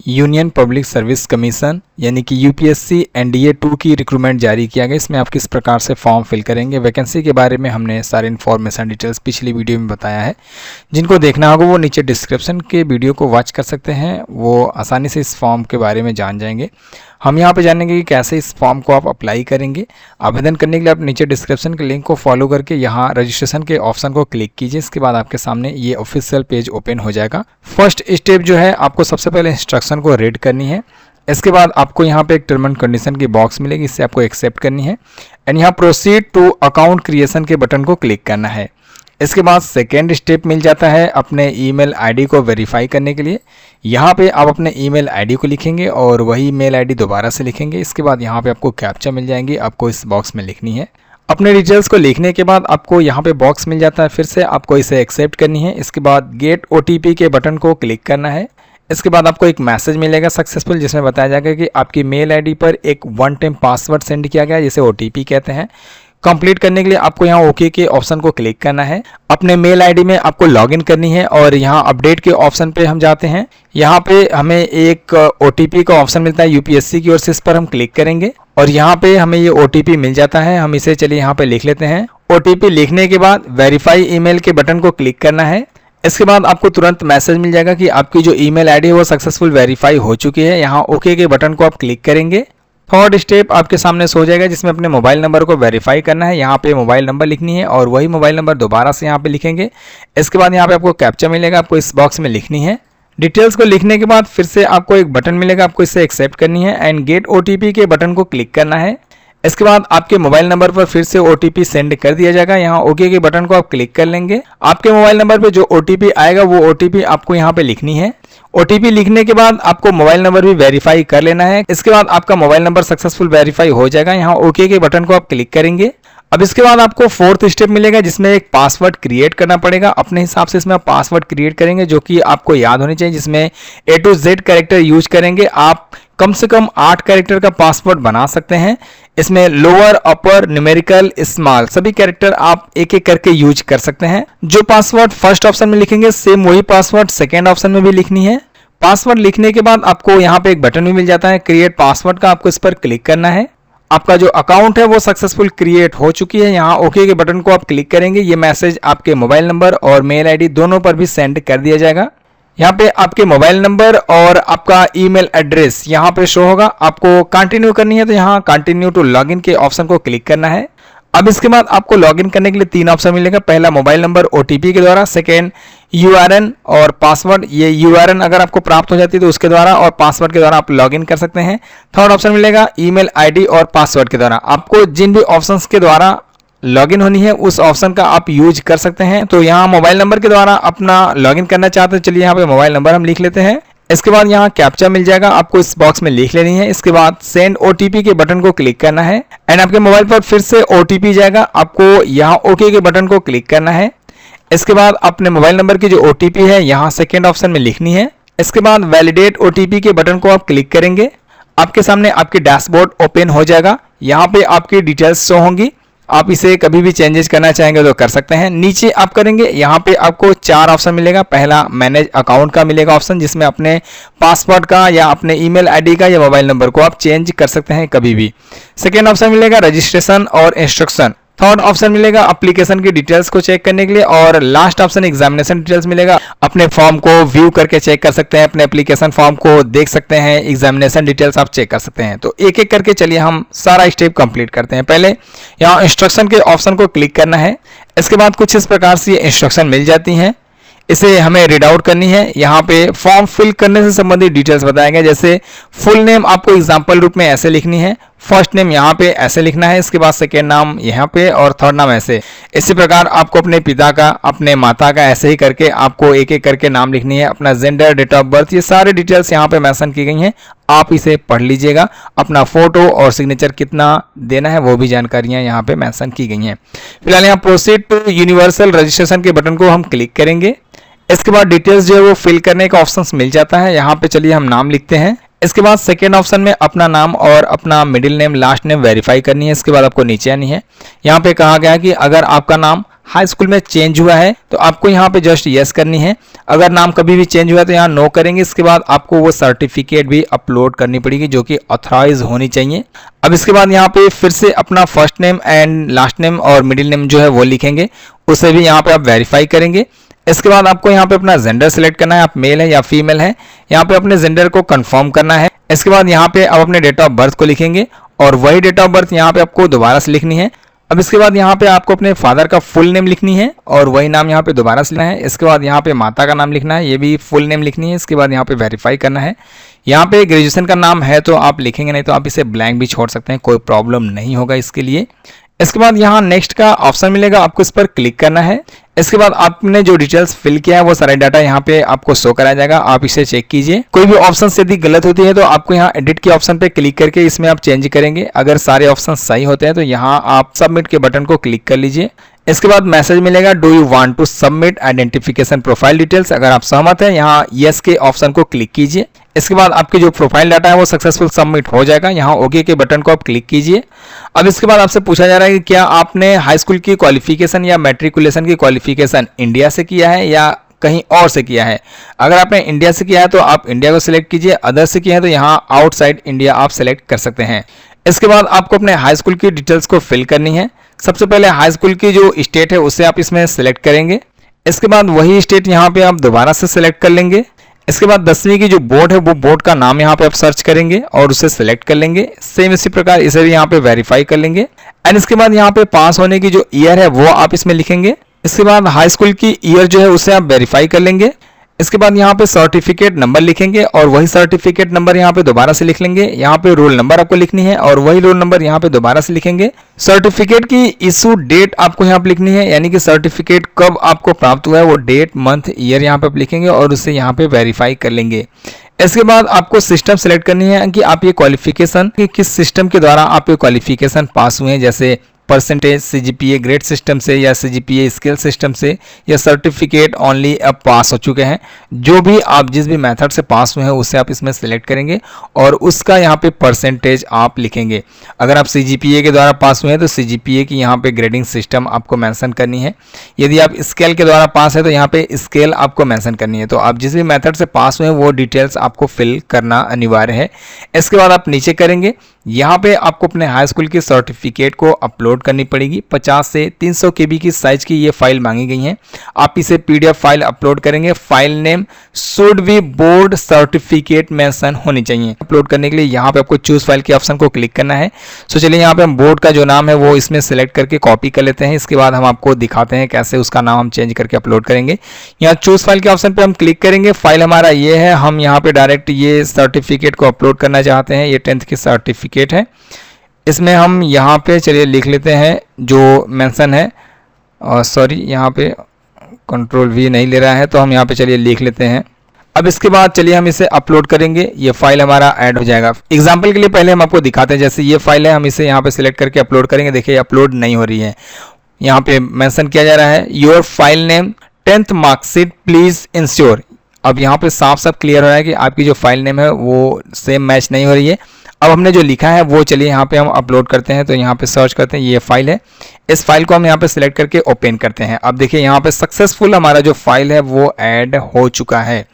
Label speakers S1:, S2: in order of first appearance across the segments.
S1: Union public service commission यानी कि UPSC NDA 2 की रिक्रूटमेंट जारी किया गया। इसमें आप किस प्रकार से फॉर्म फिल करेंगे, वैकेंसी के बारे में हमने सारे इन्फॉर्मेशन डिटेल्स पिछली वीडियो में बताया है। जिनको देखना होगा वो नीचे डिस्क्रिप्शन के वीडियो को वॉच कर सकते हैं, वो आसानी से इस फॉर्म के बारे में जान जाएंगे। हम यहाँ पे जानेंगे कि कैसे इस फॉर्म को आप अप्लाई करेंगे। आवेदन करने के लिए आप नीचे डिस्क्रिप्शन के लिंक को फॉलो करके यहाँ रजिस्ट्रेशन के ऑप्शन को क्लिक कीजिए। इसके बाद आपके सामने ये ऑफिशियल पेज ओपन हो जाएगा। फर्स्ट स्टेप जो है, आपको सबसे पहले इंस्ट्रक्शन को रीड करनी है। इसके बाद आपको यहाँ पे एक टर्म एंड कंडीशन की बॉक्स मिलेगी, इससे आपको एक्सेप्ट करनी है एंड यहाँ प्रोसीड टू अकाउंट क्रिएशन के बटन को क्लिक करना है। इसके बाद सेकेंड स्टेप मिल जाता है अपने ईमेल आईडी को वेरीफाई करने के लिए। यहाँ पे आप अपने ईमेल आईडी को लिखेंगे और वही ईमेल आईडी दोबारा से लिखेंगे। इसके बाद यहाँ पे आपको कैप्चा मिल जाएंगी, आपको इस बॉक्स में लिखनी है। अपने डिटेल्स को लिखने के बाद आपको यहाँ पे बॉक्स मिल जाता है, फिर से आपको इसे एक्सेप्ट करनी है। इसके बाद गेट ओटीपी के बटन को क्लिक करना है। इसके बाद आपको एक मैसेज मिलेगा सक्सेसफुल, जिसमें बताया जाएगा कि आपकी मेल आईडी पर एक वन टाइम पासवर्ड सेंड किया गया है, जिसे ओटीपी कहते हैं। कंप्लीट करने के लिए आपको यहाँ ओके के ऑप्शन को क्लिक करना है। अपने मेल आईडी में आपको लॉगिन करनी है और यहाँ अपडेट के ऑप्शन पे हम जाते हैं। यहाँ पे हमें एक ओटीपी का ऑप्शन मिलता है यूपीएससी की ओर से, इस पर हम क्लिक करेंगे और यहाँ पे हमें ये ओटीपी मिल जाता है। हम इसे चलिए यहाँ पे लिख लेते हैं। ओटीपी लिखने के बाद वेरीफाई ईमेल के बटन को क्लिक करना है। इसके बाद आपको तुरंत मैसेज मिल जाएगा कि आपकी जो ईमेल आईडी है वो सक्सेसफुल वेरीफाई हो चुकी है। यहाँ ओके के बटन को आप क्लिक करेंगे। थर्ड स्टेप आपके सामने सो जाएगा, जिसमें अपने मोबाइल नंबर को वेरीफाई करना है। यहाँ पे मोबाइल नंबर लिखनी है और वही मोबाइल नंबर दोबारा से यहाँ पे लिखेंगे। इसके बाद यहाँ पे आपको कैप्चा मिलेगा, आपको इस बॉक्स में लिखनी है। डिटेल्स को लिखने के बाद फिर से आपको एक बटन मिलेगा, आपको इसे एक्सेप्ट करनी है एंड गेट ओटीपी के बटन को क्लिक करना है। इसके बाद आपके मोबाइल नंबर पर फिर से ओटीपी सेंड कर दिया जाएगा। यहाँ ओके के बटन को आप क्लिक कर लेंगे। आपके मोबाइल नंबर पे जो ओटीपी आएगा वो ओटीपी आपको यहाँ पे लिखनी है। ओटीपी लिखने के बाद आपको मोबाइल नंबर भी वेरीफाई कर लेना है। इसके बाद आपका मोबाइल नंबर सक्सेसफुल वेरीफाई हो जाएगा। यहाँ ओके के बटन को आप क्लिक करेंगे। अब इसके बाद आपको फोर्थ स्टेप मिलेगा, जिसमें एक पासवर्ड क्रिएट करना पड़ेगा। अपने हिसाब से इसमें आप पासवर्ड क्रिएट करेंगे जो कि आपको याद होनी चाहिए, जिसमें A to Z character use करेंगे। आप कम से कम 8 कैरेक्टर का पासवर्ड बना सकते हैं। इसमें लोअर, अपर, न्यूमेरिकल, स्मॉल सभी कैरेक्टर आप एक एक करके यूज कर सकते हैं। जो पासवर्ड फर्स्ट ऑप्शन में लिखेंगे सेम वही पासवर्ड सेकेंड ऑप्शन में भी लिखनी है। पासवर्ड लिखने के बाद आपको यहाँ पे एक बटन भी मिल जाता है क्रिएट पासवर्ड का, आपको इस पर क्लिक करना है। आपका जो अकाउंट है वो सक्सेसफुल क्रिएट हो चुकी है। यहाँ ओके के बटन को आप क्लिक करेंगे। ये मैसेज आपके मोबाइल नंबर और मेल आईडी दोनों पर भी सेंड कर दिया जाएगा। यहाँ पे आपके मोबाइल नंबर और आपका ईमेल एड्रेस यहाँ पे शो होगा। आपको कंटिन्यू करनी है तो यहाँ कंटिन्यू टू लॉगिन के ऑप्शन को क्लिक करना है। अब इसके बाद आपको लॉगिन करने के लिए 3 ऑप्शन मिलेगा। पहला मोबाइल नंबर ओटीपी के द्वारा, सेकेंड यूआरएन और पासवर्ड। ये यूआरएन अगर आपको प्राप्त हो जाती है तो उसके द्वारा और पासवर्ड के द्वारा आप लॉगिन कर सकते हैं। थर्ड ऑप्शन मिलेगा ईमेल आईडी और पासवर्ड के द्वारा। आपको जिन भी ऑप्शंस के द्वारा लॉगिन होनी है उस ऑप्शन का आप यूज कर सकते हैं। तो यहाँ मोबाइल नंबर के द्वारा अपना लॉगिन करना चाहते हैं, चलिए यहाँ पे मोबाइल नंबर हम लिख लेते हैं। इसके बाद यहाँ कैप्चा मिल जाएगा, आपको इस बॉक्स में लिख लेनी है। इसके बाद सेंड ओटीपी के बटन को क्लिक करना है एंड आपके मोबाइल पर फिर से ओटीपी जाएगा। आपको यहाँ ओके के बटन को क्लिक करना है। इसके बाद अपने मोबाइल नंबर की जो ओटीपी है यहाँ सेकेंड ऑप्शन में लिखनी है। इसके बाद वैलिडेट ओटीपी के बटन को आप क्लिक करेंगे। आपके सामने आपकी डैशबोर्ड ओपन हो जाएगा। यहाँ पे आपकी डिटेल्स शो होंगी। आप इसे कभी भी चेंजेस करना चाहेंगे तो कर सकते हैं। नीचे आप करेंगे, यहाँ पे आपको 4 ऑप्शन मिलेगा। पहला मैनेज अकाउंट का मिलेगा ऑप्शन, जिसमें अपने पासवर्ड का या अपने ईमेल आईडी का या मोबाइल नंबर को आप चेंज कर सकते हैं कभी भी। सेकेंड ऑप्शन मिलेगा रजिस्ट्रेशन और इंस्ट्रक्शन। थर्ड ऑप्शन मिलेगा एप्लीकेशन की डिटेल्स को चेक करने के लिए और लास्ट ऑप्शन एग्जामिनेशन डिटेल्स मिलेगा। अपने फॉर्म को व्यू करके चेक कर सकते हैं, अपने एप्लीकेशन फॉर्म को देख सकते हैं, एग्जामिनेशन डिटेल्स आप चेक कर सकते हैं। तो एक एक करके चलिए हम सारा स्टेप कंप्लीट करते हैं। पहले यहाँ इंस्ट्रक्शन के ऑप्शन को क्लिक करना है। इसके बाद कुछ इस प्रकार से इंस्ट्रक्शन मिल जाती हैं, इसे हमें रीड आउट करनी है। यहाँ पे फॉर्म फिल करने से संबंधित डिटेल्स बताया गया, जैसे फुल नेम आपको एग्जांपल रूप में ऐसे लिखनी है, फर्स्ट नेम यहाँ पे ऐसे लिखना है, इसके बाद सेकेंड नाम यहाँ पे और थर्ड नाम ऐसे। इसी प्रकार आपको अपने पिता का, अपने माता का ऐसे ही करके आपको एक एक करके नाम लिखनी है। अपना जेंडर, डेट ऑफ बर्थ, ये सारे डिटेल्स यहाँ पे मेंशन की गई हैं, आप इसे पढ़ लीजिएगा। अपना फोटो और सिग्नेचर कितना देना है वो भी जानकारियां यहाँ पे मेंशन की गई हैं। फिलहाल यहाँ प्रोसीड टू यूनिवर्सल रजिस्ट्रेशन के बटन को हम क्लिक करेंगे। इसके बाद डिटेल्स जो है वो फिल करने का ऑप्शन मिल जाता है। यहाँ पे चलिए हम नाम लिखते हैं। इसके बाद सेकेंड ऑप्शन में अपना नाम और अपना middle name, last name verify करनी है। इसके बाद आपको नीचे आनी है। यहाँ पे कहा गया है कि अगर आपका नाम हाई स्कूल में चेंज हुआ है तो आपको यहाँ पे जस्ट यस करनी है। अगर नाम कभी भी चेंज हुआ तो यहाँ नो करेंगे। इसके बाद आपको वो सर्टिफिकेट भी अपलोड करनी पड़ेगी जो कि ऑथराइज होनी चाहिए। अब इसके बाद यहाँ पे फिर से अपना first name and last name और मिडिल नेम जो है वो लिखेंगे, उसे भी यहाँ पे आप वेरीफाई करेंगे। इसके बाद आपको यहाँ पे अपना जेंडर सिलेक्ट करना है, आप मेल है या फीमेल है, यहाँ पे अपने जेंडर को कंफर्म करना है। इसके बाद यहाँ पे आप अपने डेट ऑफ बर्थ को लिखेंगे और वही डेट ऑफ बर्थ यहाँ पे आपको दोबारा से लिखनी है। अब इसके बाद यहाँ पे आपको अपने फादर का फुल नेम लिखनी है और वही नाम यहाँ पे दोबारा से लिखना है। इसके बाद यहाँ पे माता का नाम लिखना है, ये भी फुल नेम लिखनी है। इसके बाद यहाँ पे वेरीफाई करना है। यहाँ पे ग्रेजुएशन का नाम है तो आप लिखेंगे, नहीं तो आप इसे ब्लैंक भी छोड़ सकते हैं, कोई प्रॉब्लम नहीं होगा इसके लिए। इसके बाद यहाँ नेक्स्ट का ऑप्शन मिलेगा, आपको इस पर क्लिक करना है। इसके बाद आपने जो डिटेल्स फिल किया है वो सारा डाटा यहाँ पे आपको शो कराया जाएगा, आप इसे चेक कीजिए। कोई भी ऑप्शन यदि गलत होती है तो आपको यहाँ एडिट के ऑप्शन पे क्लिक करके इसमें आप चेंज करेंगे। अगर सारे ऑप्शन सही होते हैं तो यहाँ आप सबमिट के बटन को क्लिक कर लीजिए। इसके बाद मैसेज मिलेगा, do you want to submit identification profile details. अगर आप सहमत हैं यहाँ यस के ऑप्शन को क्लिक कीजिए। इसके बाद आपके जो प्रोफाइल डाटा है वो सक्सेसफुल सबमिट हो जाएगा। यहाँ ओके के बटन को आप क्लिक कीजिए। अब इसके बाद आपसे पूछा जा रहा है कि क्या आपने हाई स्कूल की क्वालिफिकेशन या मैट्रिकुलेशन की क्वालिफिकेशन इंडिया से किया है या कहीं और से किया है। अगर आपने इंडिया से किया है तो आप इंडिया को सिलेक्ट कीजिए, अदर से किया है तो यहाँ आउटसाइड इंडिया आप सिलेक्ट कर सकते हैं। इसके बाद आपको अपने हाई स्कूल की डिटेल्स को फिल करनी है। सबसे पहले हाई स्कूल की जो स्टेट है उसे आप इसमें सिलेक्ट करेंगे। इसके बाद वही स्टेट यहाँ पे आप दोबारा से सिलेक्ट कर लेंगे। इसके बाद 10वीं की जो बोर्ड है वो बोर्ड का नाम यहाँ पे आप सर्च करेंगे और उसे सिलेक्ट कर लेंगे। सेम इसी प्रकार इसे भी यहाँ पे वेरीफाई कर लेंगे एंड इसके बाद यहाँ पे पास होने की जो ईयर है वो आप इसमें लिखेंगे। इसके बाद हाई स्कूल की ईयर जो है उसे आप वेरीफाई कर लेंगे। इसके बाद यहाँ पे सर्टिफिकेट नंबर लिखेंगे और वही सर्टिफिकेट नंबर यहाँ पे दोबारा से लिख लेंगे। यहाँ पे रोल नंबर आपको लिखनी है और वही रोल नंबर यहाँ पे दोबारा से लिखेंगे। सर्टिफिकेट की इशू डेट आपको यहाँ पे लिखनी है, यानी कि सर्टिफिकेट कब आपको प्राप्त हुआ है वो डेट मंथ ईयर यहाँ पे आप लिखेंगे और उसे यहाँ पे वेरीफाई कर लेंगे। इसके बाद आपको सिस्टम सेलेक्ट करनी है कि आप ये क्वालिफिकेशन किस सिस्टम के द्वारा आप ये क्वालिफिकेशन पास हुए हैं, जैसे परसेंटेज, सीजीपीए ग्रेड सिस्टम से या सीजीपीए स्केल सिस्टम से या सर्टिफिकेट ओनली अब पास हो चुके हैं। जो भी आप जिस भी मेथड से पास हुए हैं उसे आप इसमें सेलेक्ट करेंगे और उसका यहाँ पे परसेंटेज आप लिखेंगे। अगर आप सीजीपीए के द्वारा पास हुए हैं तो सीजीपीए की यहाँ पे ग्रेडिंग सिस्टम आपको मेंशन करनी है। यदि आप स्केल के द्वारा पास है तो यहाँ पे स्केल आपको मेंशन करनी है। तो आप जिस भी मेथड से पास हुए हैं वो डिटेल्स आपको फिल करना अनिवार्य है। इसके बाद आप नीचे करेंगे, यहाँ पे आपको अपने हाई स्कूल की सर्टिफिकेट को अपलोड करनी पड़ेगी। 50 से 300 KB की साइज की ये फाइल मांगी गई है। आप इसे PDF फाइल अपलोड करेंगे। File name should be board certificate mention होनी चाहिए। अपलोड करने के लिए यहाँ पे आपको चूज फाइल के ऑप्शन को क्लिक करना है। तो चलिए यहाँ पे हम बोर्ड का जो नाम है वो इसमें सिलेक्ट करके कॉपी कर लेते हैं। इसके बाद हम आपको दिखाते हैं कैसे उसका नाम हम चेंज करके अपलोड करेंगे। यहाँ चूज फाइल के ऑप्शन पे हम क्लिक करेंगे। फाइल हमारा ये है, हम यहाँ पे डायरेक्ट ये सर्टिफिकेट को अपलोड करना चाहते हैं। ये 10th की सर्टिफिकेट है। इसमें हम यहाँ पे चलिए लिख लेते हैं जो मेंशन है, और सॉरी यहाँ पे Ctrl+V नहीं ले रहा है तो हम यहाँ पे चलिए लिख लेते हैं। अब इसके बाद चलिए हम इसे अपलोड करेंगे। ये फाइल हमारा ऐड हो जाएगा। एग्जाम्पल के लिए पहले हम आपको दिखाते हैं। जैसे ये फाइल है, हम इसे यहाँ पे सिलेक्ट करके अपलोड करेंगे। देखिए अपलोड नहीं हो रही है। यहाँ पे मेंशन किया जा रहा है your file name 10th marksheet please ensure. अब यहाँ पे साफ साफ क्लियर हो रहा है कि आपकी जो फाइल नेम है वो सेम मैच नहीं हो रही है। अब हमने जो लिखा है वो चलिए यहाँ पे हम अपलोड करते हैं। तो यहाँ पे सर्च करते हैं, ये फाइल है। इस फाइल को हम यहाँ पे सिलेक्ट करके ओपन करते हैं। अब देखिए यहाँ पे सक्सेसफुल हमारा जो फाइल है वो ऐड हो चुका है।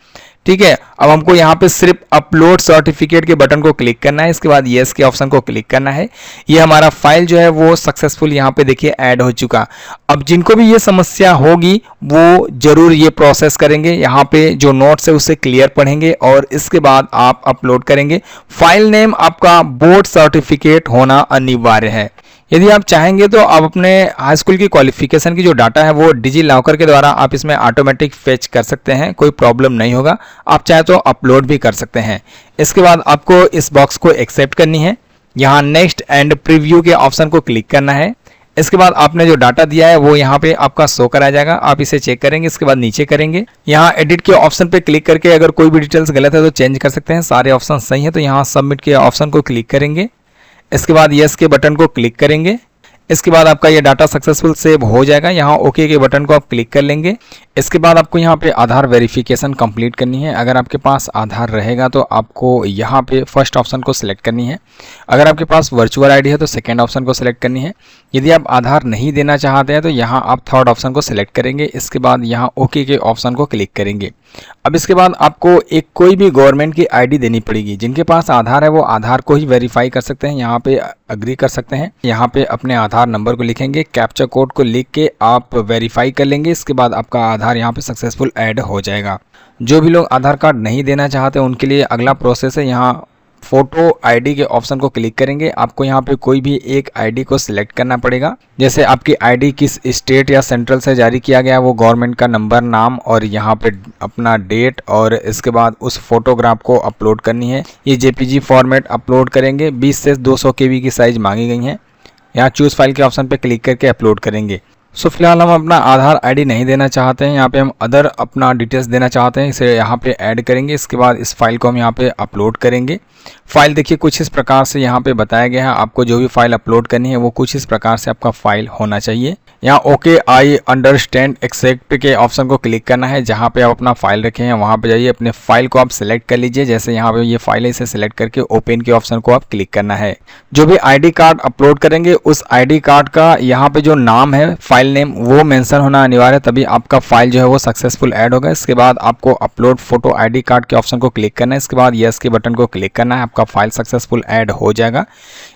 S1: ठीक है, अब हमको यहाँ पे सिर्फ अपलोड सर्टिफिकेट के बटन को क्लिक करना है। इसके बाद यस के ऑप्शन को क्लिक करना है। ये हमारा फाइल जो है वो सक्सेसफुल यहाँ पे देखिए ऐड हो चुका। अब जिनको भी ये समस्या होगी वो जरूर ये प्रोसेस करेंगे। यहाँ पे जो नोट्स है उसे क्लियर पढ़ेंगे और इसके बाद आप अपलोड करेंगे। फाइल नेम आपका बोर्ड सर्टिफिकेट होना अनिवार्य है। यदि आप चाहेंगे तो आप अपने हाई स्कूल की क्वालिफिकेशन की जो डाटा है वो डिजी लॉकर के द्वारा आप इसमें ऑटोमेटिक फेच कर सकते हैं, कोई प्रॉब्लम नहीं होगा। आप चाहे तो अपलोड भी कर सकते हैं। इसके बाद आपको इस बॉक्स को एक्सेप्ट करनी है। यहाँ नेक्स्ट एंड प्रीव्यू के ऑप्शन को क्लिक करना है। इसके बाद आपने जो डाटा दिया है वो यहाँ पे आपका शो करा जाएगा। आप इसे चेक करेंगे। इसके बाद नीचे करेंगे, यहाँ एडिट के ऑप्शन पे क्लिक करके अगर कोई भी डिटेल्स गलत है तो चेंज कर सकते हैं। सारे ऑप्शन सही है तो यहाँ सबमिट के ऑप्शन को क्लिक करेंगे। इसके बाद यस के बटन को क्लिक करेंगे। इसके बाद आपका ये डाटा सक्सेसफुल सेव हो जाएगा। यहाँ ओके के बटन को आप क्लिक कर लेंगे। इसके बाद आपको यहाँ पे आधार वेरिफिकेशन कंप्लीट करनी है। अगर आपके पास आधार रहेगा तो आपको यहाँ पे फर्स्ट ऑप्शन को सिलेक्ट करनी है। अगर आपके पास वर्चुअल आईडी है तो सेकंड ऑप्शन को सिलेक्ट करनी है। यदि आप आधार नहीं देना चाहते हैं तो यहाँ आप थर्ड ऑप्शन को सिलेक्ट करेंगे। इसके बाद यहाँ ओके के ऑप्शन को क्लिक करेंगे। अब इसके बाद आपको एक कोई भी गवर्नमेंट की आईडी देनी पड़ेगी। जिनके पास आधार है वो आधार को ही वेरीफाई कर सकते हैं, यहाँ पे अग्री कर सकते हैं। यहाँ पे अपने आधार नंबर को लिखेंगे, कैप्चा कोड को लिख के आप वेरीफाई कर लेंगे। इसके बाद आपका आधार यहाँ पे सक्सेसफुल ऐड हो जाएगा। जो भी लोग आधार कार्ड नहीं देना चाहते उनके लिए अगला प्रोसेस है, यहाँ फोटो आईडी के ऑप्शन को क्लिक करेंगे। आपको यहाँ पे कोई भी एक आईडी को सिलेक्ट करना पड़ेगा। जैसे आपकी आईडी किस स्टेट या सेंट्रल से जारी किया गया, वो गवर्नमेंट का नंबर, नाम और यहाँ पे अपना डेट, और इसके बाद उस फोटोग्राफ को अपलोड करनी है। ये जेपीजी फॉर्मेट अपलोड करेंगे। 20 से 200 KB की साइज मांगी गई है। यहाँ चूज फाइल के ऑप्शन पे क्लिक करके अपलोड करेंगे। सो फिलहाल हम अपना आधार आईडी नहीं देना चाहते हैं, यहाँ पे हम अदर अपना डिटेल्स देना चाहते हैं, इसे यहाँ पे ऐड करेंगे। इसके बाद इस फाइल को हम यहाँ पे अपलोड करेंगे। फाइल देखिए कुछ इस प्रकार से यहाँ पे बताया गया है। आपको जो भी फाइल अपलोड करनी है वो कुछ इस प्रकार से आपका फाइल होना चाहिए। यहाँ ओके आई अंडरस्टैंड एक्सेप्ट के ऑप्शन को क्लिक करना है। जहाँ पे आप अपना फाइल रखे हैं वहाँ पे जाइए, अपने फाइल को आप सिलेक्ट कर लीजिए। जैसे यहाँ पे ये फाइल है, इसे सिलेक्ट करके ओपन के ऑप्शन को आप क्लिक करना है। जो भी आईडी कार्ड अपलोड करेंगे उस आईडी कार्ड का यहाँ पे जो नाम है, फाइल नेम, वो मेंशन होना अनिवार्य है, तभी आपका फाइल जो है वो सक्सेसफुल ऐड होगा। इसके बाद आपको अपलोड फोटो आईडी कार्ड के ऑप्शन को क्लिक करना है। इसके बाद यस के बटन को क्लिक करना है, आपका फाइल सक्सेसफुल ऐड हो जाएगा।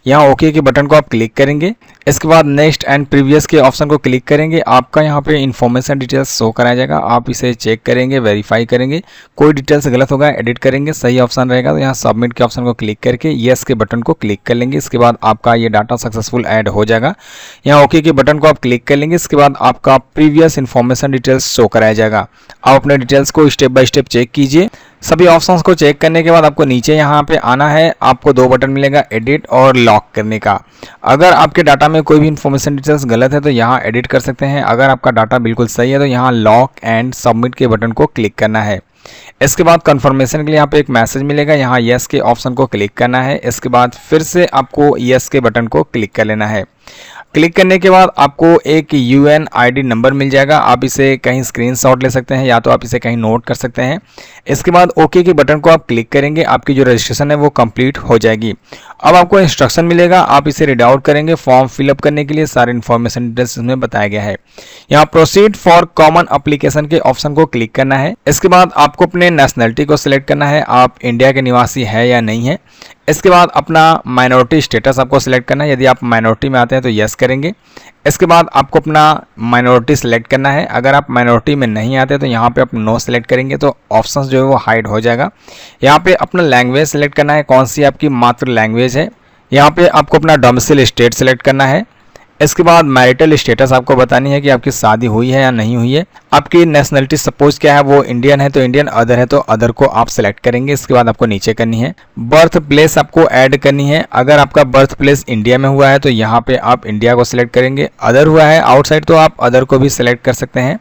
S1: यहाँ ओके के बटन को आप क्लिक करेंगे। इसके बाद नेक्स्ट एंड प्रीवियस के ऑप्शन को क्लिक करेंगे। आपका यहाँ पे इन्फॉर्मेशन डिटेल्स शो कराया जाएगा, आप इसे चेक करेंगे, वेरीफाई करेंगे। कोई डिटेल्स गलत होगा एडिट करेंगे, सही ऑप्शन रहेगा तो यहाँ सबमिट के ऑप्शन को क्लिक करके यस के बटन को क्लिक कर लेंगे। इसके बाद आपका ये डाटा सक्सेसफुल ऐड हो जाएगा। यहाँ ओके के बटन को आप क्लिक कर लेंगे। इसके बाद आपका प्रीवियस इन्फॉर्मेशन डिटेल्स शो कराया जाएगा। आप अपने डिटेल्स को स्टेप बाय स्टेप चेक कीजिए। सभी ऑप्शंस को चेक करने के बाद आपको नीचे यहाँ पे आना है। आपको 2 बटन मिलेगा, एडिट और लॉक करने का। अगर आपके डाटा में कोई भी इन्फॉर्मेशन डिटेल्स गलत है तो यहाँ एडिट कर सकते हैं। अगर आपका डाटा बिल्कुल सही है तो यहाँ लॉक एंड सबमिट के बटन को क्लिक करना है। इसके बाद कंफर्मेशन के लिए यहाँ पे एक मैसेज मिलेगा, यहाँ यस के ऑप्शन को क्लिक करना है। इसके बाद फिर से आपको यस के बटन को क्लिक कर लेना है। क्लिक करने के बाद आपको एक UNID नंबर मिल जाएगा। आप इसे कहीं स्क्रीनशॉट ले सकते हैं या तो आप इसे कहीं नोट कर सकते हैं। इसके बाद ओके के बटन को आप क्लिक करेंगे। आपकी जो रजिस्ट्रेशन है वो कंप्लीट हो जाएगी। अब आपको इंस्ट्रक्शन मिलेगा, आप इसे रीड आउट करेंगे। फॉर्म फिलअप करने के लिए सारे इन्फॉर्मेशन डिटेल्स इसमें बताया गया है। यहाँ प्रोसीड फॉर कॉमन एप्लीकेशन के ऑप्शन को क्लिक करना है। इसके बाद आपको अपने नेशनलिटी को सिलेक्ट करना है, आप इंडिया के निवासी है या नहीं है। इसके बाद अपना माइनॉरिटी स्टेटस आपको सिलेक्ट करना है। यदि आप माइनॉरिटी में आते हैं तो यस करेंगे। इसके बाद आपको अपना माइनॉरिटी सिलेक्ट करना है। अगर आप माइनॉरिटी में नहीं आते तो यहाँ पे आप नो सिलेक्ट करेंगे तो ऑप्शंस जो है वो हाइड हो जाएगा। यहाँ पे अपना लैंग्वेज सिलेक्ट करना है, कौन सी आपकी मातृ लैंग्वेज है। यहाँ पे आपको अपना डोमिसाइल स्टेट सिलेक्ट करना है। इसके बाद मैरिटल स्टेटस आपको बतानी है कि आपकी शादी हुई है या नहीं हुई है। आपकी नेशनलिटी सपोज क्या है, वो इंडियन है तो इंडियन, अदर है तो अदर को आप सिलेक्ट करेंगे। इसके बाद आपको नीचे करनी है। बर्थ प्लेस आपको ऐड करनी है। अगर आपका बर्थ प्लेस इंडिया में हुआ है तो यहाँ पे आप इंडिया को सिलेक्ट करेंगे। अदर हुआ है आउटसाइड तो आप अदर को भी सिलेक्ट कर सकते हैं।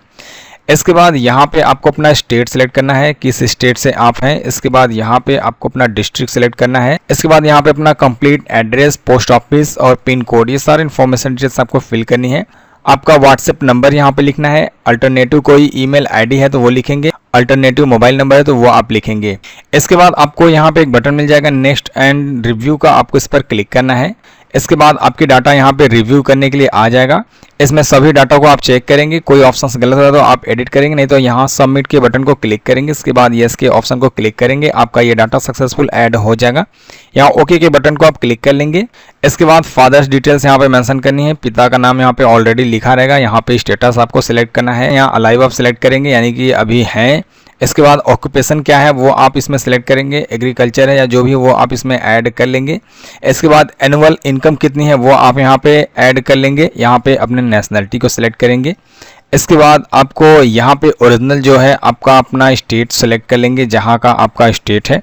S1: इसके बाद यहाँ पे आपको अपना स्टेट सिलेक्ट करना है, किस स्टेट से आप हैं। इसके बाद यहाँ पे आपको अपना डिस्ट्रिक्ट सिलेक्ट करना है। इसके बाद यहाँ पे अपना कंप्लीट एड्रेस, पोस्ट ऑफिस और पिन कोड, ये सारे इन्फॉर्मेशन डिटेल्स आपको फिल करनी है। आपका व्हाट्सएप नंबर यहाँ पे लिखना है। अल्टरनेटिव कोई ईमेल आईडी है तो वो लिखेंगे, अल्टरनेटिव मोबाइल नंबर है तो वो आप लिखेंगे। इसके बाद आपको यहाँ पे एक बटन मिल जाएगा नेक्स्ट एंड रिव्यू का, आपको इस पर क्लिक करना है। इसके बाद आपकी डाटा यहाँ पे रिव्यू करने के लिए आ जाएगा। इसमें सभी डाटा को आप चेक करेंगे, कोई ऑप्शंस गलत हो तो आप एडिट करेंगे, नहीं तो यहाँ सबमिट के बटन को क्लिक करेंगे। इसके बाद यस के ऑप्शन को क्लिक करेंगे, आपका ये डाटा सक्सेसफुल ऐड हो जाएगा। यहाँ ओके के बटन को आप क्लिक कर लेंगे। इसके बाद फादर्स डिटेल्स यहाँ पे मेंशन करनी है। पिता का नाम यहाँ पे ऑलरेडी लिखा रहेगा। यहाँ पे स्टेटस आपको सिलेक्ट करना है। यहाँ अलाइव आप सिलेक्ट करेंगे यानी कि अभी हैं। इसके बाद ऑक्यूपेशन क्या है वो आप इसमें सिलेक्ट करेंगे, एग्रीकल्चर है या जो भी वो आप इसमें ऐड कर लेंगे। इसके बाद एनुअल इनकम कितनी है वो आप यहाँ पे ऐड कर लेंगे। यहाँ पे अपने नेशनलिटी को सिलेक्ट करेंगे। इसके बाद आपको यहाँ पे ओरिजिनल जो है आपका अपना स्टेट सेलेक्ट कर लेंगे, जहाँ का आपका स्टेट है।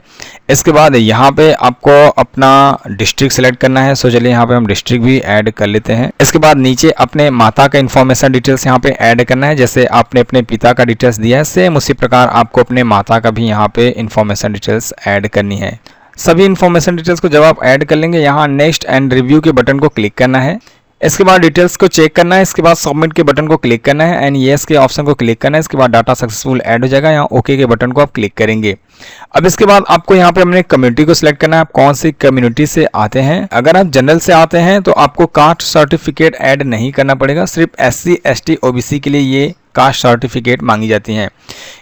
S1: इसके बाद यहाँ पे आपको अपना डिस्ट्रिक्ट सेलेक्ट करना है। सो चलिए यहाँ पे हम डिस्ट्रिक्ट भी ऐड कर लेते हैं। इसके बाद नीचे अपने माता का इन्फॉर्मेशन डिटेल्स यहाँ पे ऐड करना है। जैसे आपने अपने पिता का डिटेल्स दिया है, सेम उसी प्रकार आपको अपने माता का भी यहाँ पे इन्फॉर्मेशन डिटेल्स ऐड करनी है। सभी इन्फॉर्मेशन डिटेल्स को जब आप ऐड कर लेंगे, यहाँ नेक्स्ट एंड रिव्यू के बटन को क्लिक करना है। इसके बाद डिटेल्स को चेक करना है, इसके बाद सबमिट के बटन को क्लिक करना है एंड येस के ऑप्शन को क्लिक करना है। इसके बाद डाटा सक्सेसफुल ऐड हो जाएगा, यहाँ ओके के बटन को आप क्लिक करेंगे। अब इसके बाद आपको यहाँ पे अपने कम्युनिटी को सिलेक्ट करना है, आप कौन सी कम्युनिटी से आते हैं। अगर आप जनरल से आते हैं तो आपको कास्ट सर्टिफिकेट ऐड नहीं करना पड़ेगा, सिर्फ SC ST OBC के लिए ये कास्ट सर्टिफिकेट मांगी जाती हैं।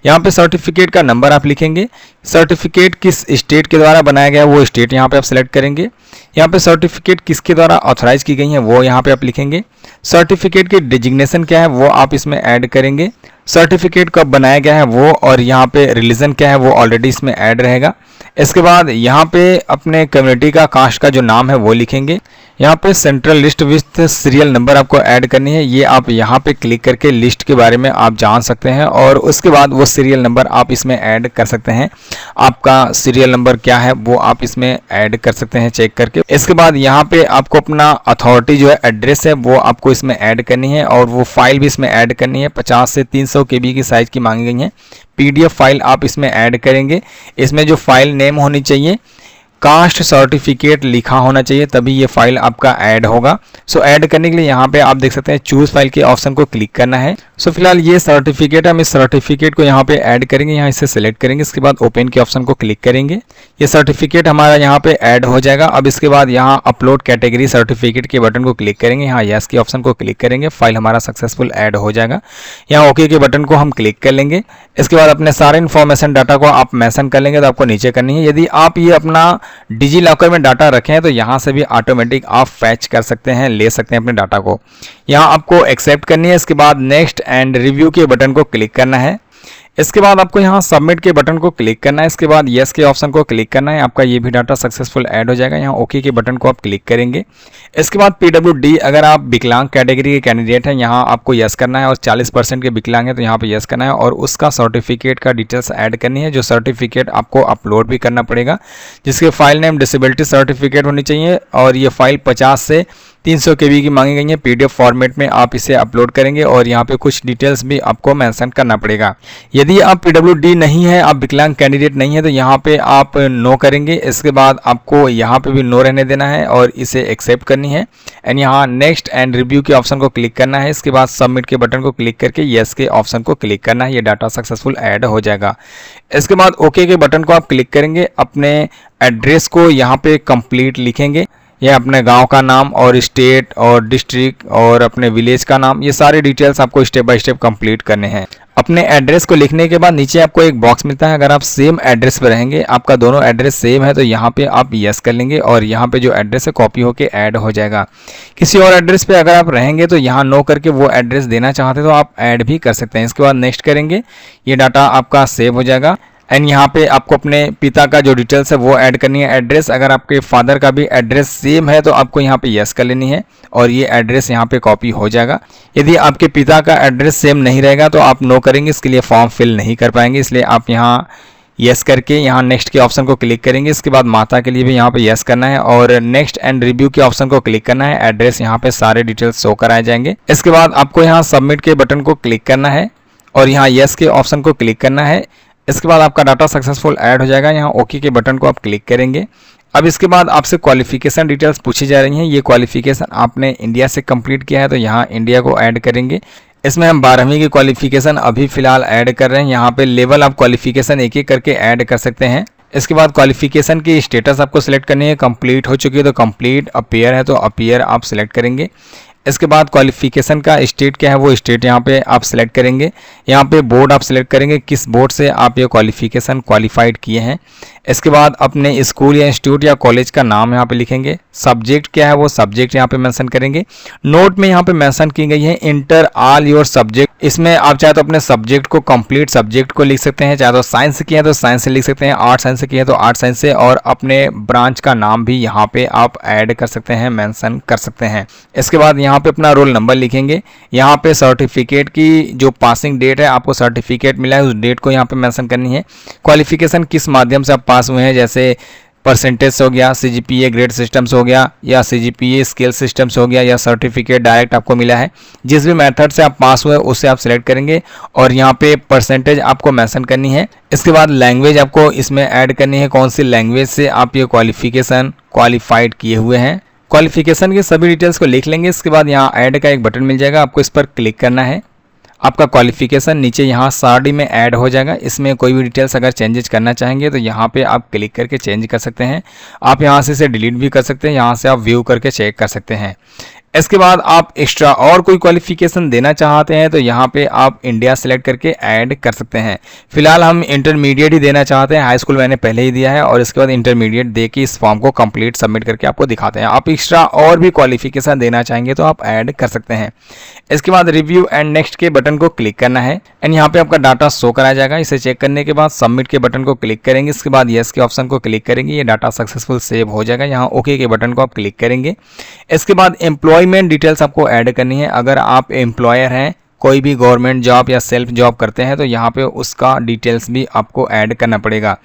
S1: यहाँ पे सर्टिफिकेट का नंबर आप लिखेंगे, सर्टिफिकेट किस स्टेट के द्वारा बनाया गया वो स्टेट यहाँ पे आप सिलेक्ट करेंगे। यहाँ पे सर्टिफिकेट किसके द्वारा ऑथराइज की गई है वो यहाँ पे आप लिखेंगे। सर्टिफिकेट की डिजिग्नेशन क्या है वो आप इसमें ऐड करेंगे। सर्टिफिकेट कब बनाया गया है वो, और यहाँ पे रिलीजन क्या है वो ऑलरेडी इसमें ऐड रहेगा। इसके बाद यहाँ पे अपने कम्युनिटी का कास्ट का जो नाम है वो लिखेंगे। यहाँ पे central list with serial number आपको ऐड करनी है, ये आप यहाँ पे क्लिक करके लिस्ट के बारे में आप जान सकते हैं और उसके बाद वो सीरियल नंबर आप इसमें ऐड कर सकते हैं। आपका सीरियल नंबर क्या है वो आप इसमें ऐड कर सकते हैं चेक करके। इसके बाद यहाँ पे आपको अपना अथॉरिटी जो है एड्रेस है वो आपको इसमें ऐड करनी है और वो फाइल भी इसमें ऐड करनी है। 50 से 300 KB की साइज की मांगी गई है। PDF फाइल आप इसमें ऐड करेंगे। इसमें जो फाइल नेम होनी चाहिए कास्ट सर्टिफिकेट लिखा होना चाहिए, तभी ये फाइल आपका ऐड होगा। सो ऐड करने के लिए यहाँ पे आप देख सकते हैं चूज फाइल के ऑप्शन को क्लिक करना है। सो फिलहाल ये सर्टिफिकेट है, हम इस सर्टिफिकेट को यहाँ पे ऐड करेंगे, यहाँ इसे सिलेक्ट करेंगे। इसके बाद ओपन के ऑप्शन को क्लिक करेंगे, ये सर्टिफिकेट हमारा यहाँ पे ऐड हो जाएगा। अब इसके बाद यहाँ अपलोड कैटेगरी सर्टिफिकेट के बटन को क्लिक करेंगे, यहाँ यस के ऑप्शन को क्लिक करेंगे, फाइल हमारा सक्सेसफुल ऐड हो जाएगा। यहाँ ओके के बटन को हम क्लिक कर लेंगे। इसके बाद अपने सारे इन्फॉर्मेशन डाटा को आप मेंशन कर लेंगे तो आपको नीचे करनी है। यदि आप ये अपना डिजी लॉकर में डाटा रखें हैं तो यहाँ से भी ऑटोमेटिक आप फैच कर सकते हैं, ले सकते हैं अपने डाटा को। यहाँ आपको एक्सेप्ट करनी है। इसके बाद नेक्स्ट एंड रिव्यू के बटन को क्लिक करना है। इसके बाद आपको यहाँ सबमिट के बटन को क्लिक करना है। इसके बाद यस के ऑप्शन को क्लिक करना है, आपका ये भी डाटा सक्सेसफुल ऐड हो जाएगा। यहाँ ओके के बटन को आप क्लिक करेंगे। इसके बाद PWD अगर आप विकलांग कैटेगरी के कैंडिडेट हैं यहाँ आपको यस करना है और 40% के विकलांग है तो यहाँ पे यस करना है और उसका सर्टिफिकेट का डिटेल्स ऐड करनी है, जो सर्टिफिकेट आपको अपलोड भी करना पड़ेगा, जिसके फाइल नेम डिसेबिलिटी सर्टिफिकेट होनी चाहिए और ये फाइल 50 से 300 KB की मांगी गई है। PDF फॉर्मेट में आप इसे अपलोड करेंगे और यहाँ पे कुछ डिटेल्स भी आपको मेंशन करना पड़ेगा। यदि आप PWD नहीं है, आप विकलांग कैंडिडेट नहीं है तो यहाँ पे आप नो करेंगे। इसके बाद आपको यहाँ पे भी नो रहने देना है और इसे एक्सेप्ट करनी है एंड यहाँ नेक्स्ट एंड रिव्यू के ऑप्शन को क्लिक करना है। इसके बाद सबमिट के बटन को क्लिक करके यस के ऑप्शन को क्लिक करना है, ये डाटा सक्सेसफुल ऐड हो जाएगा। इसके बाद ओके के बटन को आप क्लिक करेंगे, अपने एड्रेस को यहाँ पे कंप्लीट लिखेंगे, यह अपने गांव का नाम और स्टेट और डिस्ट्रिक्ट और अपने विलेज का नाम, ये सारे डिटेल्स आपको स्टेप बाय स्टेप कंप्लीट करने हैं। अपने एड्रेस को लिखने के बाद नीचे आपको एक बॉक्स मिलता है, अगर आप सेम एड्रेस पर रहेंगे, आपका दोनों एड्रेस सेम है तो यहाँ पे आप यस कर लेंगे और यहाँ पे जो एड्रेस है कॉपी होके ऐड हो जाएगा। किसी और एड्रेस पे अगर आप रहेंगे तो यहाँ नो करके वो एड्रेस देना चाहते तो आप ऐड भी कर सकते हैं। इसके बाद नेक्स्ट करेंगे, ये डाटा आपका सेव हो जाएगा एंड यहाँ पे आपको अपने पिता का जो डिटेल्स है वो ऐड करनी है। एड्रेस अगर आपके फादर का भी एड्रेस सेम है तो आपको यहाँ पे यस कर लेनी है और ये एड्रेस यहाँ पे कॉपी हो जाएगा। यदि आपके पिता का एड्रेस सेम नहीं रहेगा तो आप नो करेंगे, इसके लिए फॉर्म फिल नहीं कर पाएंगे, इसलिए आप यहाँ यस करके यहाँ नेक्स्ट के ऑप्शन को क्लिक करेंगे। इसके बाद माता के लिए भी यहाँ पे यस करना है और नेक्स्ट एंड रिव्यू के ऑप्शन को क्लिक करना है। एड्रेस यहाँ पे सारे डिटेल्स शो कराए जाएंगे। इसके बाद आपको यहाँ सबमिट के बटन को क्लिक करना है और यहाँ यस के ऑप्शन को क्लिक करना है। इसके बाद आपका डाटा सक्सेसफुल ऐड हो जाएगा। यहाँ ओके के बटन को आप क्लिक करेंगे। अब इसके बाद आपसे क्वालिफिकेशन डिटेल्स पूछी जा रही हैं। ये क्वालिफिकेशन आपने इंडिया से कंप्लीट किया है तो यहाँ इंडिया को ऐड करेंगे। इसमें हम 12वीं की क्वालिफिकेशन अभी फिलहाल ऐड कर रहे हैं। यहाँ पे लेवल आप क्वालिफिकेशन एक एक करके ऐड कर सकते हैं। इसके बाद क्वालिफिकेशन की स्टेटस आपको सिलेक्ट करनी है, कंप्लीट हो चुकी है तो कंप्लीट, अपीयर है तो अपीयर आप सिलेक्ट करेंगे। इसके बाद क्वालिफिकेशन का स्टेट क्या है वो स्टेट यहाँ पे आप सिलेक्ट करेंगे। यहाँ पे बोर्ड आप सिलेक्ट करेंगे, किस बोर्ड से आप ये क्वालिफिकेशन क्वालिफाइड किए हैं। इसके बाद अपने स्कूल या इंस्टीट्यूट या कॉलेज का नाम यहाँ पे लिखेंगे। सब्जेक्ट क्या है वो सब्जेक्ट यहाँ पे मेंशन करेंगे। नोट में यहाँ पे मेंशन की गई है इंटर ऑल योर सब्जेक्ट, इसमें आप चाहे तो अपने सब्जेक्ट को कंप्लीट सब्जेक्ट को लिख सकते हैं, चाहे तो साइंस से किए हैं तो साइंस से लिख सकते हैं, आर्ट साइंस से किए हैं तो आर्ट साइंस से, और अपने ब्रांच का नाम भी यहाँ पे आप ऐड कर सकते हैं, मेंशन कर सकते हैं। इसके बाद यहाँ पे अपना रोल नंबर लिखेंगे। यहाँ पे सर्टिफिकेट की जो पासिंग डेट है, आपको सर्टिफिकेट मिला है उस डेट को यहाँ पे मेंशन करनी है। क्वालिफिकेशन किस माध्यम से आप पास हुए हैं, जैसे परसेंटेज हो गया, CGPA ग्रेड सिस्टम्स हो गया या CGPA स्केल सिस्टम्स हो गया या सर्टिफिकेट डायरेक्ट आपको मिला है, जिस भी मेथड से आप पास हुए उससे आप सिलेक्ट करेंगे और यहाँ पे परसेंटेज आपको मेंशन करनी है। इसके बाद लैंग्वेज आपको इसमें ऐड करनी है, कौन सी लैंग्वेज से आप ये क्वालिफिकेशन क्वालिफाइड किए हुए हैं। क्वालिफिकेशन की सभी डिटेल्स को लिख लेंगे। इसके बाद यहाँ ऐड का एक बटन मिल जाएगा, आपको इस पर क्लिक करना है। आपका क्वालिफिकेशन नीचे यहाँ सारडी में ऐड हो जाएगा। इसमें कोई भी डिटेल्स अगर चेंजेस करना चाहेंगे तो यहाँ पे आप क्लिक करके चेंज कर सकते हैं। आप यहाँ से इसे डिलीट भी कर सकते हैं, यहाँ से आप व्यू करके चेक कर सकते हैं। इसके बाद आप एक्स्ट्रा और कोई क्वालिफिकेशन देना चाहते हैं तो यहाँ पे आप इंडिया सेलेक्ट करके ऐड कर सकते हैं। फिलहाल हम इंटरमीडिएट ही देना चाहते हैं, हाई स्कूल मैंने पहले ही दिया है और इसके बाद इंटरमीडिएट दे के इस फॉर्म को कंप्लीट सबमिट करके आपको दिखाते हैं। आप एक्स्ट्रा और भी क्वालिफिकेशन देना चाहेंगे तो आप ऐड कर सकते हैं। इसके बाद रिव्यू एंड नेक्स्ट के बटन को क्लिक करना है एंड यहाँ पे आपका डाटा शो कराया जाएगा। इसे चेक करने के बाद सबमिट के बटन को क्लिक करेंगे। इसके बाद यस के ऑप्शन को क्लिक करेंगे, ये डाटा सक्सेसफुल सेव हो जाएगा। यहाँ ओके के बटन को आप क्लिक करेंगे। इसके बाद एम्प्लॉयमेंट डिटेल्स आपको ऐड करनी है। अगर आप एम्प्लॉयर हैं, कोई भी गवर्नमेंट जॉब या सेल्फ जॉब करते हैं तो यहाँ पे उसका डिटेल्स भी आपको ऐड करना पड़ेगा।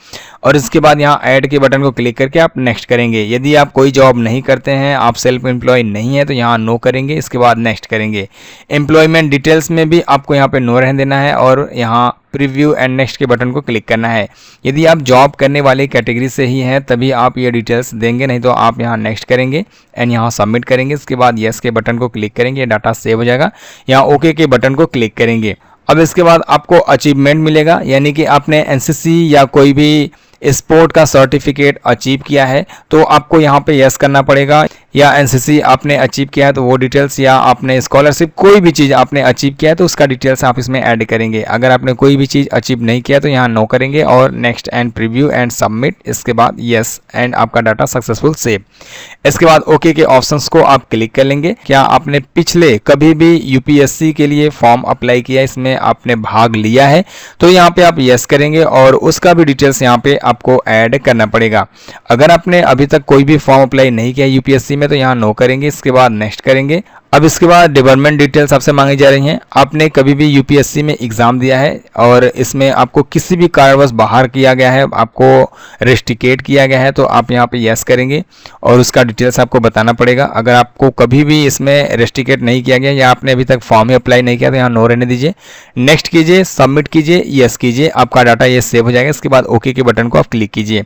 S1: और इसके बाद यहाँ ऐड के बटन को क्लिक करके आप नेक्स्ट करेंगे। यदि आप कोई जॉब नहीं करते हैं, आप सेल्फ एम्प्लॉय नहीं है तो यहाँ नो करेंगे। इसके बाद नेक्स्ट करेंगे। एम्प्लॉयमेंट डिटेल्स में भी आपको यहाँ पे नो रहने देना है और यहाँ प्रीव्यू एंड नेक्स्ट के बटन को क्लिक करना है। यदि आप जॉब करने वाली कैटेगरी से ही हैं तभी आप ये डिटेल्स देंगे, नहीं तो आप यहाँ नेक्स्ट करेंगे एंड यहाँ सबमिट करेंगे। इसके बाद यस के बटन को क्लिक करेंगे, डाटा सेव हो जाएगा। यहाँ ओके के बटन को क्लिक करेंगे। अब इसके बाद आपको अचीवमेंट मिलेगा, यानी कि आपने एनसीसी या कोई भी स्पोर्ट का सर्टिफिकेट अचीव किया है तो आपको यहाँ पे यस करना पड़ेगा, या एनसीसी आपने अचीव किया है तो वो डिटेल्स, या आपने स्कॉलरशिप कोई भी चीज़ आपने अचीव किया है तो उसका डिटेल्स आप इसमें ऐड करेंगे। अगर आपने कोई भी चीज़ अचीव नहीं किया तो यहाँ नो करेंगे और next and preview and submit. इसके बाद यस एंड आपका डाटा सक्सेसफुल सेव। इसके बाद ओके के ऑप्शंस को आप क्लिक कर लेंगे। क्या आपने पिछले कभी भी यूपीएससी के लिए फॉर्म अप्लाई किया, इसमें आपने भाग लिया है तो यहाँ पे आप यस करेंगे और उसका भी डिटेल्स यहाँ पे आपको ऐड करना पड़ेगा। अगर आपने अभी तक कोई भी फॉर्म अप्लाई नहीं किया यूपीएससी में तो यहाँ नो करेंगे। इसके बाद नेक्स्ट करेंगे। अब इसके बाद डिपार्टमेंट डिटेल्स आपसे मांगी जा रही हैं। आपने कभी भी यूपीएससी में एग्जाम दिया है और इसमें आपको किसी भी कारणवश बाहर किया गया है, आपको रेस्ट्रिकेट किया गया है तो आप यहाँ पे यस करेंगे और उसका डिटेल्स आपको बताना पड़ेगा। अगर आपको कभी भी इसमें रेस्ट्रिकेट नहीं किया गया या आपने अभी तक फॉर्म ही अप्लाई नहीं किया तो यहाँ नो रहने दीजिए। नेक्स्ट कीजिए, सबमिट कीजिए, यस कीजिए, आपका डाटा ये सेव हो जाएगा। इसके बाद ओके के बटन को आप क्लिक कीजिए।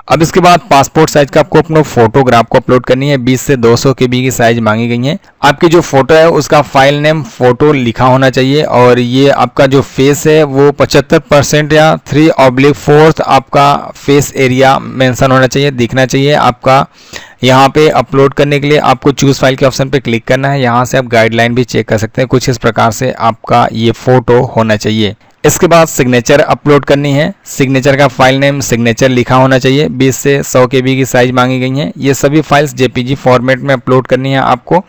S1: अब इसके बाद पासपोर्ट साइज का आपको अपना फोटोग्राफ को अपलोड करनी है। 20 से 200 KB की साइज मांगी गई है। आपकी जो फोटो है उसका फाइल नेम फोटो लिखा होना चाहिए और ये आपका जो फेस है वो 75% या 3/4 आपका फेस एरिया मेंशन होना चाहिए, दिखना चाहिए आपका। यहाँ पे अपलोड करने के लिए आपको चूज फाइल के ऑप्शन पे क्लिक करना है। यहाँ से आप गाइडलाइन भी चेक कर सकते हैं। कुछ इस प्रकार से आपका ये फोटो होना चाहिए। इसके बाद सिग्नेचर अपलोड करनी है। सिग्नेचर का फाइल नेम सिग्नेचर लिखा होना चाहिए। 20 से 100 KB की साइज मांगी गई है। ये सभी फाइल्स JPG फॉर्मेट में अपलोड करनी है आपको।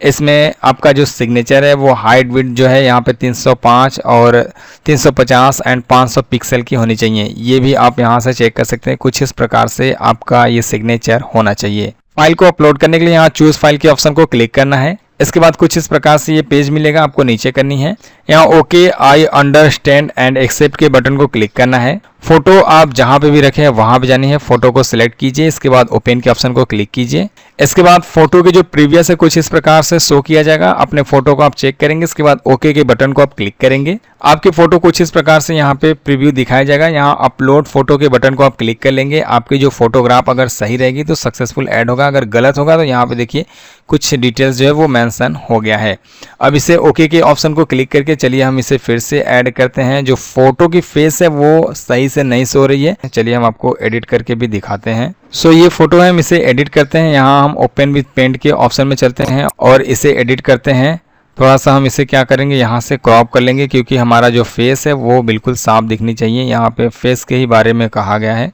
S1: इसमें आपका जो सिग्नेचर है वो हाइट विड्थ जो है यहाँ पे 305 और 350 एंड 500 पिक्सल की होनी चाहिए। ये भी आप यहाँ से चेक कर सकते हैं। कुछ इस प्रकार से आपका ये सिग्नेचर होना चाहिए। फाइल को अपलोड करने के लिए यहाँ चूज फाइल के ऑप्शन को क्लिक करना है। इसके बाद कुछ इस प्रकार से ये पेज मिलेगा, आपको नीचे करनी है। यहाँ okay I understand and accept के बटन को क्लिक करना है। फोटो आप जहां पे भी रखे हैं वहां पे जानी है। फोटो को सिलेक्ट कीजिए। इसके बाद ओपन के ऑप्शन को क्लिक कीजिए। इसके बाद फोटो के जो प्रीवियस है कुछ इस प्रकार से शो किया जाएगा। अपने फोटो को आप चेक करेंगे। इसके बाद ओके के बटन को आप क्लिक करेंगे। आपकी फोटो कुछ इस प्रकार से यहाँ पे प्रीव्यू दिखाया जाएगा। यहाँ अपलोड फोटो के बटन को आप क्लिक कर लेंगे। आपकी जो फोटोग्राफ अगर सही रहेगी तो सक्सेसफुल ऐड होगा, अगर गलत होगा तो यहाँ पे देखिए कुछ डिटेल्स जो है वो मेंशन हो गया है। अब इसे ओके के ऑप्शन को क्लिक करके चलिए हम इसे फिर से ऐड करते हैं। जो फोटो की फेस है वो सही से नहीं सो रही है, चलिए हम आपको एडिट करके भी दिखाते हैं। सो ये फोटो है, हम इसे एडिट करते हैं। यहाँ हम ओपन विद पेंट के ऑप्शन में चलते हैं और इसे एडिट करते हैं। थोड़ा सा हम इसे क्या करेंगे, यहाँ से क्रॉप कर लेंगे क्योंकि हमारा जो फेस है वो बिल्कुल साफ दिखनी चाहिए। यहाँ पे फेस के ही बारे में कहा गया है।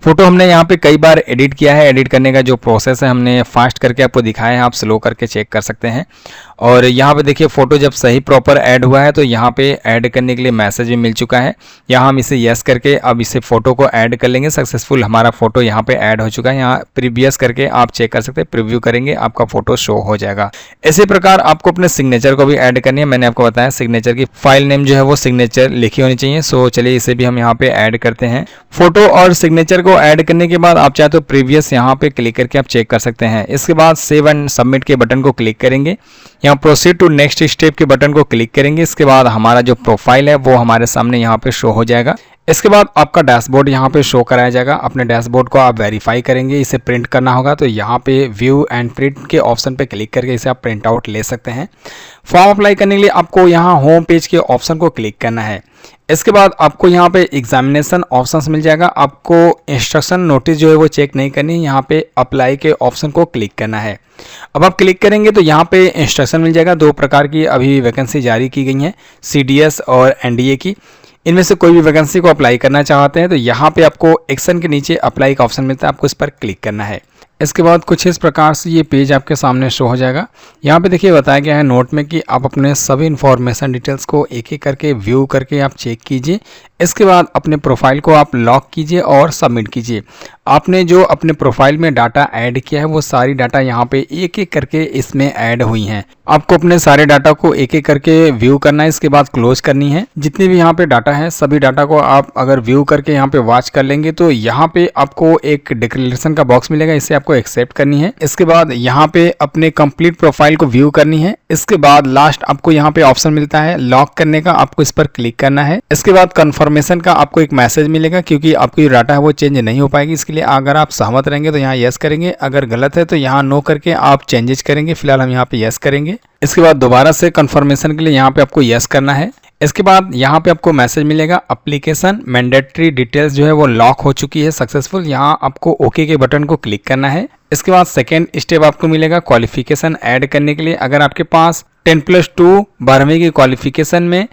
S1: फोटो हमने यहाँ पे कई बार एडिट किया है। एडिट करने का जो प्रोसेस है हमने फास्ट करके आपको दिखाया है, आप स्लो करके चेक कर सकते हैं। और यहाँ पे देखिए फोटो जब सही प्रॉपर ऐड हुआ है तो यहाँ पे ऐड करने के लिए मैसेज भी मिल चुका है। यहाँ हम इसे यस करके अब इसे फोटो को ऐड कर लेंगे। सक्सेसफुल हमारा फोटो यहाँ पे ऐड हो चुका है। यहाँ प्रीवियस करके आप चेक कर सकते हैं, प्रीव्यू करेंगे आपका फोटो शो हो जाएगा। इसी प्रकार आपको अपने सिग्नेचर को भी ऐड करनी है। मैंने आपको बताया सिग्नेचर की फाइल नेम जो है वो सिग्नेचर लिखी होनी चाहिए। सो चलिए इसे भी हम यहाँ पे ऐड करते हैं। फोटो और सिग्नेचर टीचर को ऐड करने के बाद आप चाहे तो प्रीवियस यहाँ पे क्लिक करके आप चेक कर सकते हैं। इसके बाद सेव एंड सबमिट के बटन को क्लिक करेंगे, यहाँ प्रोसीड टू नेक्स्ट स्टेप के बटन को क्लिक करेंगे। इसके बाद हमारा जो प्रोफाइल है वो हमारे सामने यहाँ पे शो हो जाएगा। इसके बाद आपका डैशबोर्ड यहाँ पे शो कराया जाएगा। अपने डैशबोर्ड को आप वेरीफाई करेंगे, इसे प्रिंट करना होगा तो यहाँ पे व्यू एंड प्रिंट के ऑप्शन पे क्लिक करके इसे आप प्रिंट आउट ले सकते हैं। फॉर्म अप्लाई करने के लिए आपको यहाँ होम पेज के ऑप्शन को क्लिक करना है। इसके बाद आपको यहाँ पे एग्जामिनेशन ऑप्शंस मिल जाएगा। आपको इंस्ट्रक्शन नोटिस जो है वो चेक नहीं करनी है, यहाँ पे अप्लाई के ऑप्शन को क्लिक करना है। अब आप क्लिक करेंगे तो यहाँ पे इंस्ट्रक्शन मिल जाएगा। 2 प्रकार की अभी वैकेंसी जारी की गई हैं, CDS और NDA की। इनमें से कोई भी वैकेंसी को अप्लाई करना चाहते हैं तो यहाँ पे आपको एक्शन के नीचे अप्लाई का ऑप्शन मिलता है, आपको इस पर क्लिक करना है। इसके बाद कुछ इस प्रकार से ये पेज आपके सामने शो हो जाएगा। यहाँ पे देखिए बताया गया है नोट में कि आप अपने सभी इंफॉर्मेशन डिटेल्स को एक एक करके व्यू करके आप चेक कीजिए। इसके बाद अपने प्रोफाइल को आप लॉक कीजिए और सबमिट कीजिए। आपने जो अपने प्रोफाइल में डाटा ऐड किया है वो सारी डाटा यहाँ पे एक एक करके इसमें ऐड हुई हैं। आपको अपने सारे डाटा को एक एक करके व्यू करना है, इसके बाद क्लोज करनी है। जितने भी यहाँ पे डाटा है सभी डाटा को आप अगर व्यू करके यहाँ पे वॉच कर लेंगे तो यहाँ पे आपको एक डिक्लेरेशन का बॉक्स मिलेगा, इसे आपको एक्सेप्ट करनी है। इसके बाद यहाँ पे अपने कंप्लीट प्रोफाइल को व्यू करनी है। इसके बाद लास्ट आपको यहाँ पे ऑप्शन मिलता है लॉक करने का, आपको इस पर क्लिक करना है। इसके बाद कंफर्मेशन का आपको एक मैसेज मिलेगा क्योंकि आपकी डाटा है वो चेंज नहीं हो पाएगी। इसके लिए अगर आप सहमत रहेंगे तो यहाँ यस करेंगे, अगर गलत है तो यहाँ नो करके आप चेंजेस करेंगे। फिलहाल हम यहाँ पे यस करेंगे। इसके बाद दोबारा से कंफर्मेशन के लिए यहाँ पे आपको यस करना है। इसके बाद यहाँ पे आपको मैसेज मिलेगा एप्लीकेशन मैंडेटरी डिटेल्स जो है वो लॉक हो चुकी है सक्सेसफुल। यहाँ आपको ओके के बटन को क्लिक करना है। इसके बाद सेकेंड स्टेप आपको मिलेगा क्वालिफिकेशन ऐड करने के लिए। अगर आपके पास 10+2 12वीं की क्वालिफिकेशन में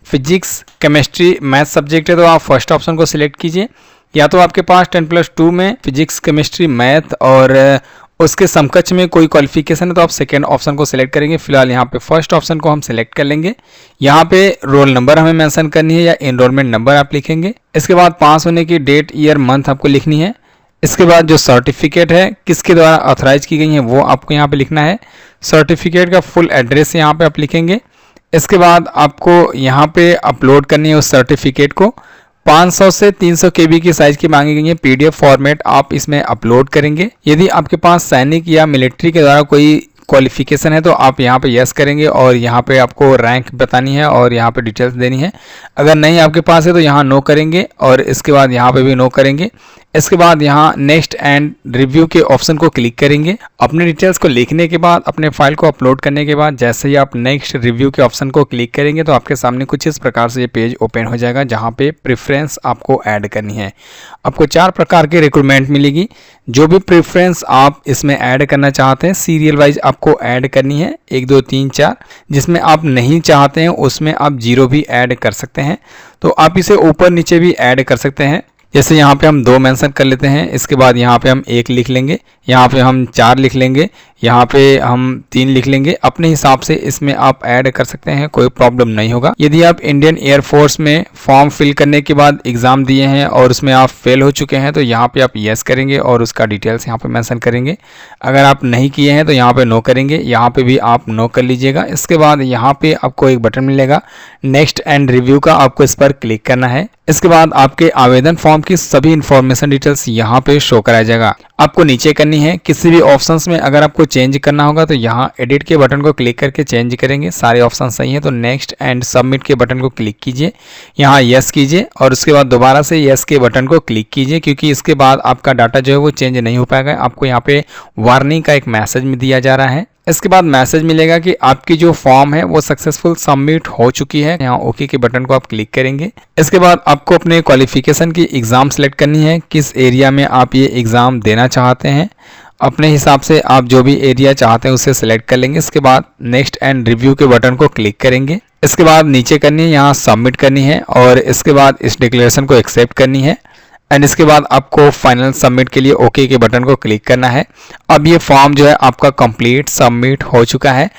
S1: फिजिक्स केमिस्ट्री मैथ सब्जेक्ट है तो आप फर्स्ट ऑप्शन को सिलेक्ट कीजिए, या तो आपके पास 10+2 में फिजिक्स केमिस्ट्री मैथ और उसके समकक्ष में कोई क्वालिफिकेशन है तो आप सेकेंड ऑप्शन को सिलेक्ट करेंगे। फिलहाल यहाँ पे फर्स्ट ऑप्शन को हम सिलेक्ट कर लेंगे। यहाँ पे रोल नंबर हमें मेंशन करनी है या एनरोलमेंट नंबर आप लिखेंगे। इसके बाद पास होने की डेट ईयर मंथ आपको लिखनी है। इसके बाद जो सर्टिफिकेट है किसके द्वारा ऑथराइज की गई है वो आपको यहाँ पे लिखना है। सर्टिफिकेट का फुल एड्रेस यहाँ पे आप लिखेंगे। इसके बाद आपको यहाँ पे अपलोड करनी है उस सर्टिफिकेट को। 500 से 300 KB की साइज की मांगी गई है। PDF फॉर्मेट आप इसमें अपलोड करेंगे। यदि आपके पास सैनिक या मिलिट्री के द्वारा कोई क्वालिफिकेशन है तो आप यहाँ पे यस करेंगे और यहाँ पे आपको रैंक बतानी है और यहाँ पे डिटेल्स देनी है। अगर नहीं आपके पास है तो यहाँ नो करेंगे और इसके बाद यहाँ पे भी नो करेंगे। इसके बाद यहाँ नेक्स्ट एंड रिव्यू के ऑप्शन को क्लिक करेंगे। अपने डिटेल्स को लिखने के बाद अपने फाइल को अपलोड करने के बाद जैसे ही आप नेक्स्ट रिव्यू के ऑप्शन को क्लिक करेंगे तो आपके सामने कुछ इस प्रकार से ये पेज ओपन हो जाएगा जहाँ पे प्रेफरेंस आपको ऐड करनी है। आपको 4 प्रकार की रिक्रूटमेंट मिलेगी। जो भी प्रेफरेंस आप इसमें ऐड करना चाहते हैं सीरियल वाइज आपको ऐड करनी है 1 2 3 4। जिसमें आप नहीं चाहते हैं उसमें आप 0 भी ऐड कर सकते हैं। तो आप इसे ऊपर नीचे भी ऐड कर सकते हैं। जैसे यहाँ पे हम 2 मेंशन कर लेते हैं, इसके बाद यहाँ पे हम 1 लिख लेंगे, यहाँ पे हम 4 लिख लेंगे, यहाँ पे हम 3 लिख लेंगे। अपने हिसाब से इसमें आप ऐड कर सकते हैं, कोई प्रॉब्लम नहीं होगा। यदि आप इंडियन एयरफोर्स में फॉर्म फिल करने के बाद एग्जाम दिए हैं और उसमें आप फेल हो चुके हैं तो यहाँ पे आप यस करेंगे और उसका डिटेल्स यहाँ पे मेंशन करेंगे। अगर आप नहीं किए हैं तो यहाँ पे नो करेंगे, यहाँ पे भी आप नो कर लीजिएगा। इसके बाद यहाँ पे आपको एक बटन मिलेगा नेक्स्ट एंड रिव्यू का, आपको इस पर क्लिक करना है। इसके बाद आपके आवेदन फॉर्म की सभी इंफॉर्मेशन डिटेल्स यहाँ पे शो कराया जाएगा। आपको नीचे करनी है। किसी भी ऑप्शंस में अगर आपको चेंज करना होगा तो यहाँ एडिट के बटन को क्लिक करके चेंज करेंगे। सारे ऑप्शन सही है तो नेक्स्ट एंड सबमिट के बटन को क्लिक कीजिए, यहाँ यस कीजिए और उसके बाद दोबारा से यस के बटन को क्लिक कीजिए क्योंकि इसके बाद आपका डाटा जो है वो चेंज नहीं हो पाएगा। आपको यहाँ पे वार्निंग का एक मैसेज में दिया जा रहा है। इसके बाद मैसेज मिलेगा कि आपकी जो फॉर्म है वो सक्सेसफुल सबमिट हो चुकी है। यहाँ ओके के बटन को आप क्लिक करेंगे। इसके बाद आपको अपने क्वालिफिकेशन की एग्जाम सेलेक्ट करनी है, किस एरिया में आप ये एग्जाम देना चाहते हैं। अपने हिसाब से आप जो भी एरिया चाहते हैं उसे सिलेक्ट कर लेंगे। इसके बाद नेक्स्ट एंड रिव्यू के बटन को क्लिक करेंगे। इसके बाद नीचे करनी है, यहाँ सबमिट करनी है और इसके बाद इस डिक्लेरेशन को एक्सेप्ट करनी है एंड इसके बाद आपको फाइनल सबमिट के लिए ओके के बटन को क्लिक करना है। अब ये फॉर्म जो है आपका कंप्लीट सबमिट हो चुका है।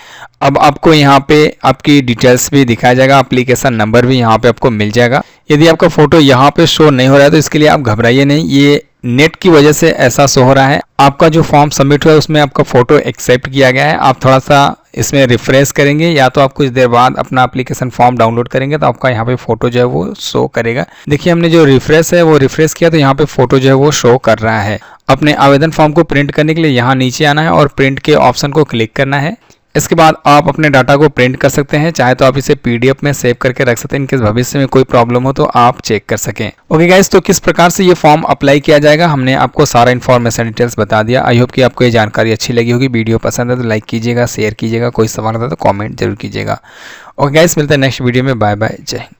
S1: अब आपको यहाँ पे आपकी डिटेल्स भी दिखाया जाएगा, एप्लीकेशन नंबर भी यहाँ पे आपको मिल जाएगा। यदि आपका फोटो यहाँ पे शो नहीं हो रहा है तो इसके लिए आप घबराइए नहीं, ये नेट की वजह से ऐसा शो हो रहा है। आपका जो फॉर्म सबमिट हुआ है उसमें आपका फ़ोटो एक्सेप्ट किया गया है। आप थोड़ा सा इसमें रिफ्रेश करेंगे या तो आप कुछ देर बाद अपना एप्लीकेशन फॉर्म डाउनलोड करेंगे तो आपका यहाँ पे फ़ोटो जो है वो शो करेगा। देखिए हमने जो रिफ्रेश है वो रिफ्रेश किया तो यहाँ पे फ़ोटो जो है वो शो कर रहा है। अपने आवेदन फॉर्म को प्रिंट करने के लिए यहाँ नीचे आना है और प्रिंट के ऑप्शन को क्लिक करना है। इसके बाद आप अपने डाटा को प्रिंट कर सकते हैं, चाहे तो आप इसे पीडीएफ में सेव करके रख सकते हैं, इनके भविष्य में कोई प्रॉब्लम हो तो आप चेक कर सकें। ओके गाइस, तो किस प्रकार से ये फॉर्म अप्लाई किया जाएगा हमने आपको सारा इन्फॉर्मेशन डिटेल्स बता दिया। आई होप कि आपको ये जानकारी अच्छी लगी होगी। वीडियो पसंद है तो लाइक कीजिएगा, शेयर कीजिएगा, कोई सवाल आता है तो कॉमेंट जरूर कीजिएगा। ओके गाइस, मिलते हैं नेक्स्ट वीडियो में। बाय बाय, जय हिंद।